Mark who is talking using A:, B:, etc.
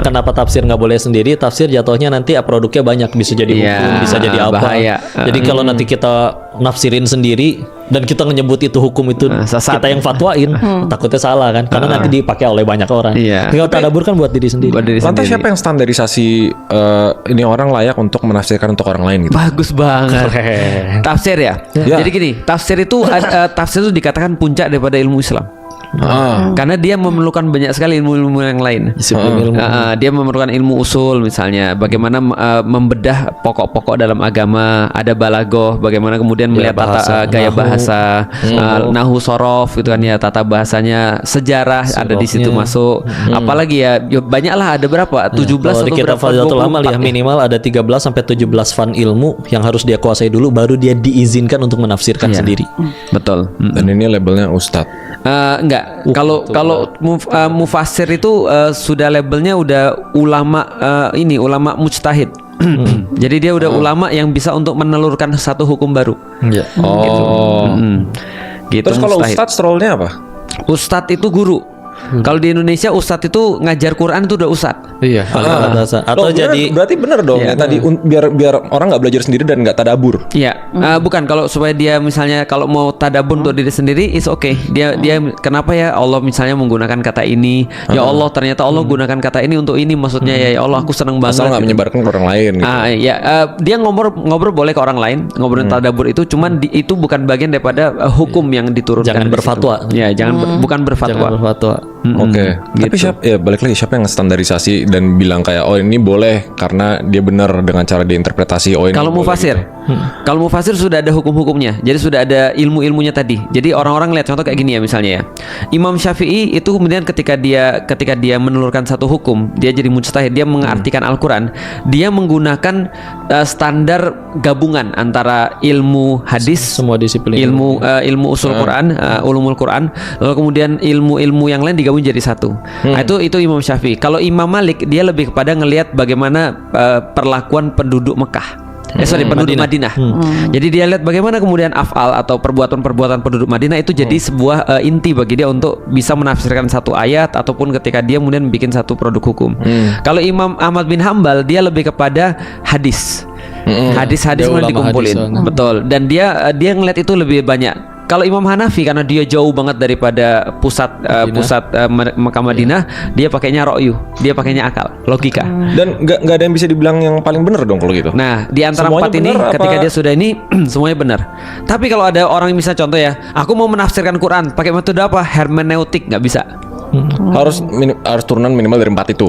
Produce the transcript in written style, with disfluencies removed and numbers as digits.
A: kenapa tafsir nggak boleh sendiri? Tafsir jatuhnya nanti produknya banyak, bisa jadi hukum, bisa jadi apa.
B: Bahaya.
A: Jadi kalau nanti kita nafsirin sendiri dan kita menyebut itu hukum itu
B: sesat.
A: kita yang fatwain, takutnya salah kan? Karena nanti dipakai oleh banyak orang.
B: Iya.
A: Kalau tadabbur kan buat diri sendiri.
C: Lantas siapa yang standarisasi ini orang layak untuk menafsirkan untuk orang lain gitu?
B: Bagus banget. Tafsir ya. Jadi gini, tafsir itu dikatakan puncak daripada ilmu Islam. Karena dia memerlukan banyak sekali ilmu-ilmu yang lain. Dia memerlukan ilmu usul misalnya, bagaimana membedah pokok-pokok dalam agama, ada balagoh, bagaimana kemudian melihat gaya bahasa, nahu sorof gitu kan ya, tata bahasanya, sejarah ada di situ masuk. Apalagi ya banyaklah, ada berapa? 17
A: atau
B: berapa?
A: Fadlatul Amal ya, minimal ada 13 sampai 17 fan ilmu yang harus dia kuasai dulu, baru dia diizinkan untuk menafsirkan sendiri.
B: Betul.
C: Dan ini labelnya ustadz.
B: Enggak. Kalau mufassir itu sudah labelnya udah ulama, ulama mujtahid. Jadi dia udah ulama yang bisa untuk menelurkan satu hukum baru.
A: Iya.
B: Gitu.
C: Terus kalau
B: mujtahid.
C: ustadz role-nya apa?
B: Ustadz itu guru. Kalau di Indonesia ustadz itu ngajar Quran itu udah ustadz.
A: Iya. Atau jadi
C: berarti bener dong ya tadi biar orang nggak belajar sendiri dan nggak tadabur.
B: Iya. Bukan, kalau supaya dia misalnya kalau mau tadabur untuk diri sendiri is okay. Dia kenapa ya Allah misalnya menggunakan kata ini? Ya Allah, ternyata Allah gunakan kata ini untuk ini, maksudnya ya Allah aku seneng banget.
C: Asal nggak menyebarkan ke orang lain gitu.
B: Dia ngobrol boleh ke orang lain, ngobrolin tadabur itu, cuman itu bukan bagian daripada hukum yang diturunkan.
A: Jangan berfatwa.
B: Ya, bukan berfatwa.
C: Oke. Tapi balik lagi, siapa yang standarisasi dan bilang kayak ini boleh karena dia benar dengan cara diinterpretasi. Ini
B: kalau mufasir, kalau mufasir sudah ada hukum-hukumnya. Jadi sudah ada ilmu-ilmunya tadi. Jadi orang-orang lihat contoh kayak gini ya, misalnya ya. Imam Syafi'i itu kemudian ketika dia menelurkan satu hukum, dia jadi mujtahid, dia mengartikan Al-Qur'an, dia menggunakan standar gabungan antara ilmu hadis,
A: semua disiplin,
B: ilmu usul Quran, ulumul Quran, lalu kemudian ilmu-ilmu yang lain digabung jadi satu. Nah, itu Imam Syafi'i. Kalau Imam Malik dia lebih kepada ngelihat bagaimana perlakuan penduduk Mekah. Penduduk Madinah. Jadi dia lihat bagaimana kemudian af'al atau perbuatan-perbuatan penduduk Madinah itu jadi sebuah inti bagi dia untuk bisa menafsirkan satu ayat ataupun ketika dia kemudian bikin satu produk hukum. Kalau Imam Ahmad bin Hambal dia lebih kepada hadis. Hadis-hadis yang dikumpulin. Betul. Dan dia ngelihat itu lebih banyak. Kalau Imam Hanafi karena dia jauh banget daripada pusat Mekah Madinah, dia pakainya ro'yu, dia pakainya akal, logika.
C: Dan nggak ada yang bisa dibilang yang paling benar dong kalau gitu.
B: Nah, di antara semuanya empat ini ketika dia sudah ini semuanya benar. Tapi kalau ada orang yang misalnya contoh ya, aku mau menafsirkan Quran pakai metode apa? Hermeneutik, nggak bisa.
C: Harus turunan minimal dari 4 itu.